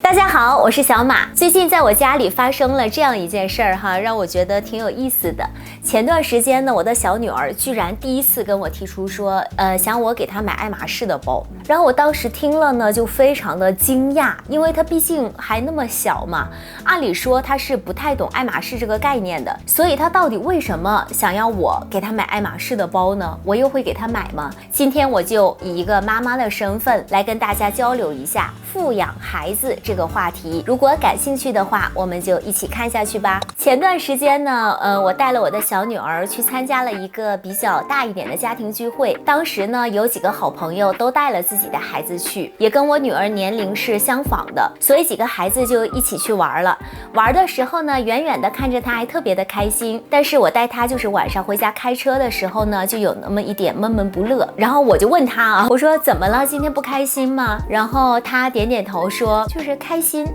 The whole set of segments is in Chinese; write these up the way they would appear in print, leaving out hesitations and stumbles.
大家好，我是小马。最近在我家里发生了这样一件事儿哈，让我觉得挺有意思的。前段时间呢，我的小女儿居然第一次跟我提出说，想我给她买爱马仕的包。然后我当时听了呢，就非常的惊讶，因为她毕竟还那么小嘛，按理说她是不太懂爱马仕这个概念的，所以她到底为什么想要我给她买爱马仕的包呢？我又会给她买吗？今天我就以一个妈妈的身份来跟大家交流一下富养孩子这个话题。如果感兴趣的话，我们就一起看下去吧。前段时间呢，我带了我的小女儿去参加了一个比较大一点的家庭聚会。当时呢，有几个好朋友都带了自己的孩子去，也跟我女儿年龄是相仿的，所以几个孩子就一起去玩了。玩的时候呢，远远的看着她还特别的开心，但是我带她就是晚上回家开车的时候呢，就有那么一点闷闷不乐。然后我就问她啊，我说怎么了？今天不开心吗？然后她点点头说就是开心。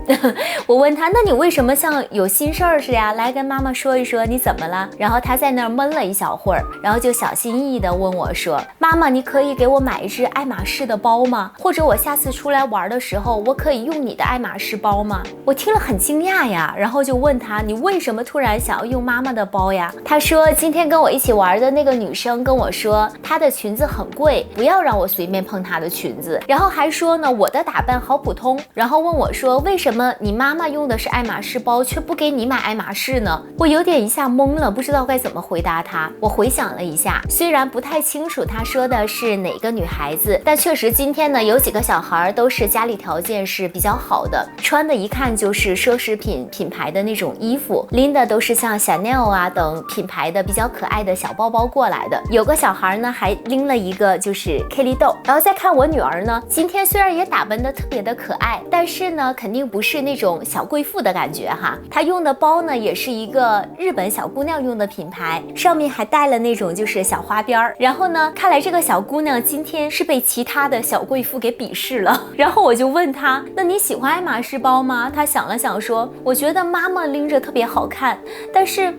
我问她，那你为什么像有心事儿似的呀？来跟妈妈说一说你怎么了？然后她在那儿闷了一小会儿，然后就小心翼翼地问我说，妈妈，你可以给我买一只爱马仕的包吗？或者我下次出来玩的时候，我可以用你的爱马仕包吗？我听了很惊讶呀，然后就问她，你为什么突然想要用妈妈的包呀？她说今天跟我一起玩的那个女生跟我说，她的裙子很贵，不要让我随便碰她的裙子，然后还说呢我的打扮好普通，然后问我说为什么你妈妈用的是爱马仕包，却不给你买爱马仕呢？我有点一下懵了，不知道该怎么回答她。我回想了一下，虽然不太清楚她说的是哪个女孩子，但确实今天呢有几个小孩都是家里条件是比较好的，穿的一看就是奢侈品牌的那种衣服，拎的都是像 Chanel 啊等品牌的比较可爱的小包包过来的。有个小孩呢还拎了一个就是 Kelly 豆。然后再看我女儿呢，今天虽然也打扮得特别的可爱，但是呢肯定不是那种小贵妇的感觉哈。她用的包呢也是一个日本小姑娘用的品牌，上面还带了那种就是小花边儿。然后呢，看来这个小姑娘今天是被其他的小贵妇给鄙视了。然后我就问她，那你喜欢爱马仕包吗？她想了想说，我觉得妈妈拎着特别好看，但是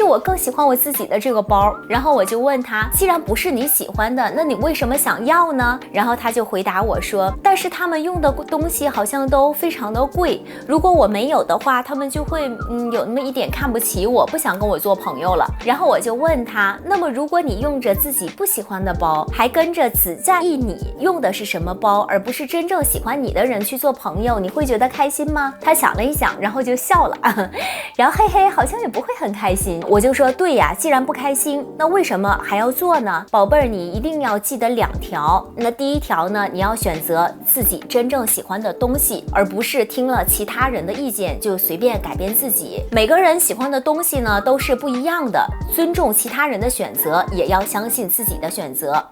我更喜欢我自己的这个包。然后我就问她，既然不是你喜欢的，那你为什么想要呢？然后她就回答我说，但是他们用的东西好像都非常的贵，如果我没有的话，他们就会有那么一点看不起我，不想跟我做朋友了。然后我就问她，那么如果你用着自己不喜欢的包，还跟着只在意你用的是什么包，而不是真正喜欢你的人去做朋友，你会觉得开心吗？她想了一想，然后就笑了然后嘿嘿，好像也不会很开心。我就说，对呀，既然不开心，那为什么还要做呢？宝贝儿，你一定要记得2条。那第一条呢，你要选择自己真正喜欢的东西，而不是听了其他人的意见就随便改变自己。每个人喜欢的东西呢都是不一样的，尊重其他人的选择，也要相信自己的选择。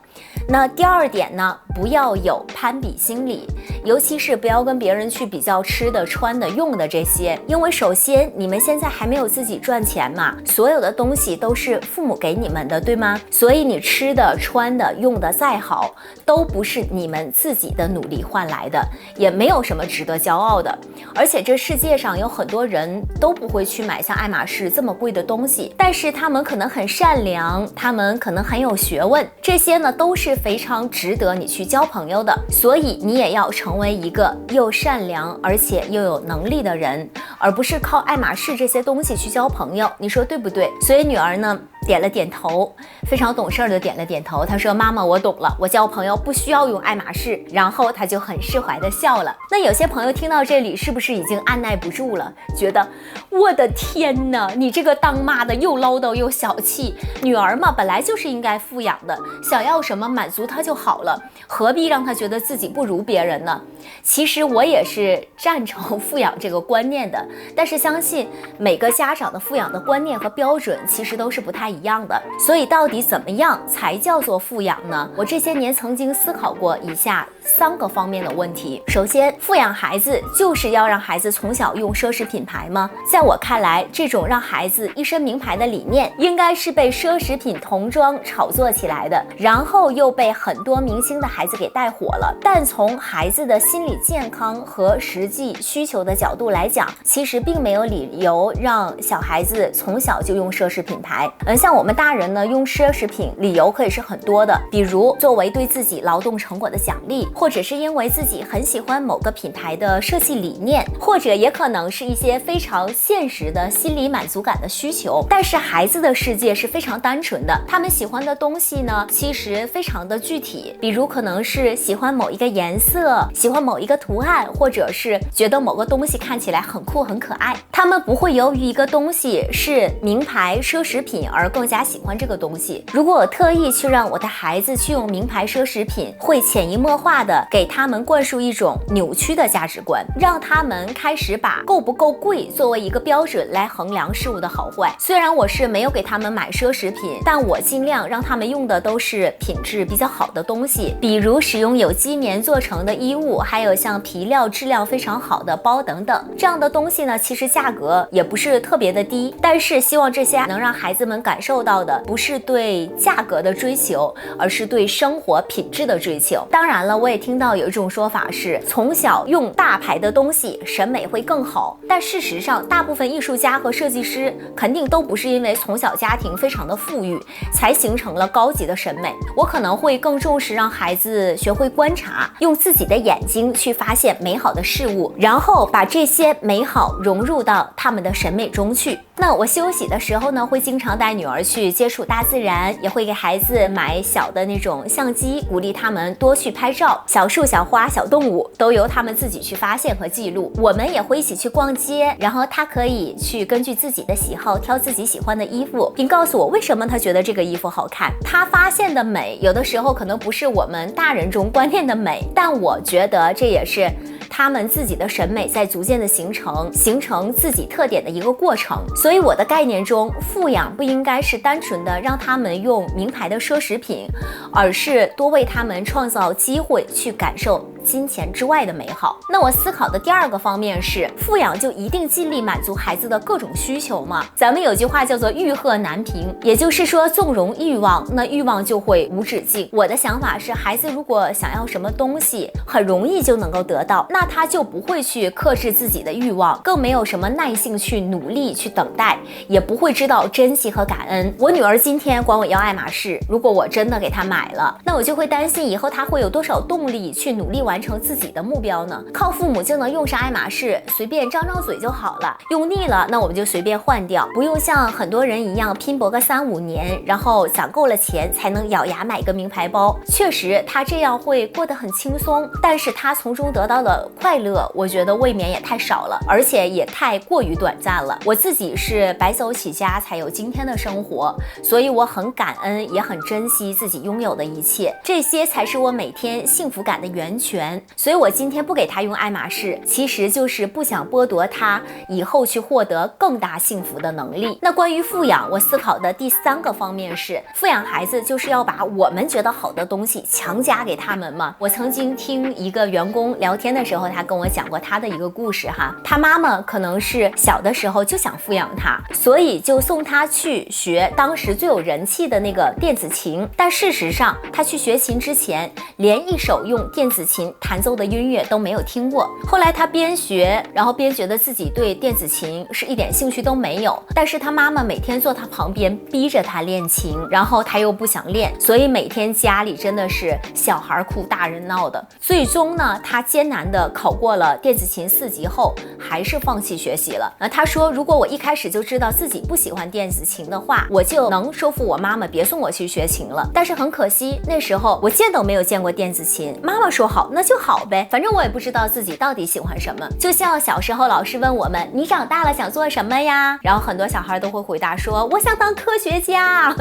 那第2点呢，不要有攀比心理，尤其是不要跟别人去比较吃的、穿的、用的这些，因为首先你们现在还没有自己赚钱嘛，所有的东西都是父母给你们的，对吗？所以你吃的、穿的、用的再好，都不是你们自己的努力换来的，也没有什么值得骄傲的。而且这世界上有很多人都不会去买像爱马仕这么贵的东西，但是他们可能很善良，他们可能很有学问，这些呢都是非常值得你去交朋友的。所以你也要成为一个又善良而且又有能力的人，而不是靠爱马仕这些东西去交朋友，你说对不对？所以女儿呢点了点头，非常懂事的点了点头。她说，妈妈，我懂了，我交朋友不需要用爱马仕。然后她就很释怀的笑了。那有些朋友听到这里是不是已经按耐不住了，觉得我的天哪，你这个当妈的又唠叨又小气，女儿嘛本来就是应该富养的，想要什么满足她就好了，何必让她觉得自己不如别人呢？其实我也是赞成富养这个观念的，但是相信每个家长的富养的观念和标准其实都是不太一样的。所以到底怎么样才叫做富养呢？我这些年曾经思考过以下3个方面的问题。首先，富养孩子就是要让孩子从小用奢侈品牌吗？在我看来，这种让孩子一身名牌的理念，应该是被奢侈品童装炒作起来的，然后又被很多明星的孩子给带火了。但从孩子的心心理健康和实际需求的角度来讲，其实并没有理由让小孩子从小就用奢侈品牌。像我们大人呢，用奢侈品理由可以是很多的，比如作为对自己劳动成果的奖励，或者是因为自己很喜欢某个品牌的设计理念，或者也可能是一些非常现实的心理满足感的需求。但是孩子的世界是非常单纯的，他们喜欢的东西呢，其实非常的具体，比如可能是喜欢某一个颜色，喜欢某一个图案，或者是觉得某个东西看起来很酷很可爱。他们不会由于一个东西是名牌奢侈品而更加喜欢这个东西。如果我特意去让我的孩子去用名牌奢侈品，会潜移默化的给他们灌输一种扭曲的价值观，让他们开始把够不够贵作为一个标准来衡量事物的好坏。虽然我是没有给他们买奢侈品，但我尽量让他们用的都是品质比较好的东西，比如使用有机棉做成的衣物，还有像皮料质量非常好的包等等。这样的东西呢，其实价格也不是特别的低，但是希望这些能让孩子们感受到的不是对价格的追求，而是对生活品质的追求。当然了，我也听到有一种说法是，从小用大牌的东西审美会更好，但事实上大部分艺术家和设计师肯定都不是因为从小家庭非常的富裕才形成了高级的审美。我可能会更重视让孩子学会观察，用自己的眼睛去发现美好的事物，然后把这些美好融入到他们的审美中去。那我休息的时候呢，会经常带女儿去接触大自然，也会给孩子买小的那种相机，鼓励他们多去拍照，小树小花小动物都由他们自己去发现和记录。我们也会一起去逛街，然后他可以去根据自己的喜好挑自己喜欢的衣服，并告诉我为什么他觉得这个衣服好看。他发现的美有的时候可能不是我们大人中观念的美，但我觉得这也是他们自己的审美在逐渐的形成自己特点的一个过程。所以我的概念中，富养不应该是单纯的让他们用名牌的奢侈品，而是多为他们创造机会去感受金钱之外的美好。那我思考的第二个方面是，富养就一定尽力满足孩子的各种需求吗？咱们有句话叫做欲壑难平，也就是说纵容欲望，那欲望就会无止境。我的想法是，孩子如果想要什么东西很容易就能够得到，那他就不会去克制自己的欲望，更没有什么耐性去努力去等待，也不会知道珍惜和感恩。我女儿今天管我要爱马仕，如果我真的给她买了，那我就会担心以后她会有多少动力去努力完成自己的目标呢？靠父母就能用上爱马仕，随便张张嘴就好了，用腻了那我们就随便换掉，不用像很多人一样拼搏个3-5年，然后攒够了钱才能咬牙买个名牌包。确实她这样会过得很轻松，但是她从中得到的快乐，我觉得未免也太少了，而且也太过于短暂了。我自己是白手起家才有今天的生活，所以我很感恩，也很珍惜自己拥有的一切，这些才是我每天幸福感的源泉。所以我今天不给他用爱马仕，其实就是不想剥夺他以后去获得更大幸福的能力。那关于富养，我思考的第3个方面是，富养孩子就是要把我们觉得好的东西强加给他们吗？我曾经听一个员工聊天的时候，他跟我讲过他的一个故事哈，他妈妈可能是小的时候就想富养他，所以就送他去学当时最有人气的那个电子琴，但事实上他去学琴之前连一首用电子琴弹奏的音乐都没有听过。后来他边学，然后边觉得自己对电子琴是一点兴趣都没有，但是他妈妈每天坐他旁边逼着他练琴，然后他又不想练，所以每天家里真的是小孩哭大人闹的。最终呢，他艰难的考过了电子琴4级后，还是放弃学习了。他说，如果我一开始就知道自己不喜欢电子琴的话，我就能说服我妈妈别送我去学琴了。但是很可惜，那时候我见都没有见过电子琴，妈妈说好那就好呗，反正我也不知道自己到底喜欢什么。就像小时候老师问我们，你长大了想做什么呀？然后很多小孩都会回答说，我想当科学家。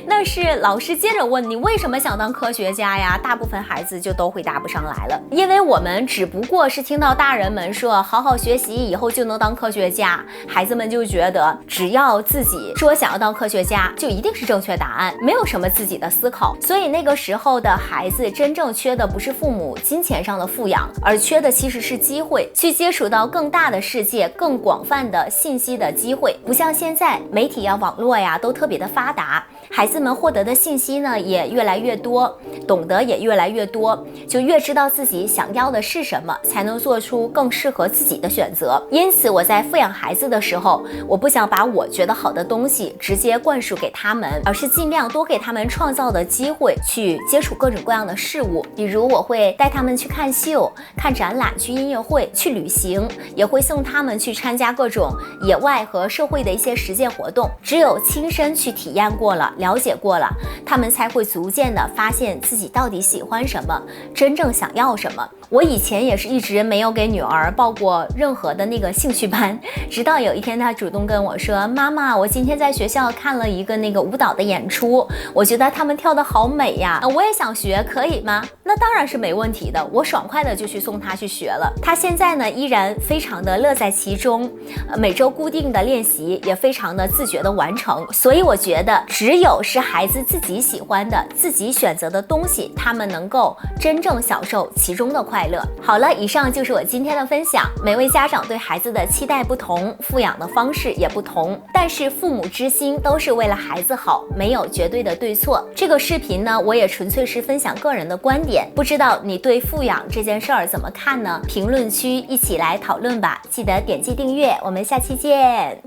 那是老师接着问你为什么想当科学家呀？大部分孩子就都回答不上来了，因为我们只不过是听到大人们说好好学习以后就能当科学家，孩子们就觉得只要自己说想要当科学家就一定是正确答案，没有什么自己的思考。所以那个时候的孩子真正缺的不是父母金钱上的富养，而缺的其实是机会，去接触到更大的世界、更广泛的信息的机会。不像现在媒体呀、网络呀都特别的发达，孩子们获得的信息呢也越来越多，懂得也越来越多，就越知道自己想要的是什么，才能做出更适合自己的选择。因此我在富养孩子的时候，我不想把我觉得好的东西直接灌输给他们，而是尽量多给他们创造的机会，去接触各种各样的事物。比如我会带他们去看秀、看展览、去音乐会、去旅行，也会送他们去参加各种野外和社会的一些实践活动。只有亲身去体验过了、了解过了，他们才会逐渐的发现自己到底喜欢什么，真正想要什么。我以前也是一直没有给女儿报过任何的那个兴趣班，直到有一天她主动跟我说，妈妈，我今天在学校看了一个那个舞蹈的演出，我觉得他们跳得好美呀，我也想学，可以吗？那当然是没问题的，我爽快的就去送她去学了。她现在呢依然非常的乐在其中，每周固定的练习也非常的自觉的完成。所以我觉得只有是孩子自己喜欢的、自己选择的东西，他们能够真正享受其中的快乐。好了，以上就是我今天的分享。每位家长对孩子的期待不同，富养的方式也不同，但是父母之心都是为了孩子好，没有绝对的对错。这个视频呢，我也纯粹是分享个人的观点，不知道你对富养这件事儿怎么看呢？评论区一起来讨论吧，记得点击订阅，我们下期见。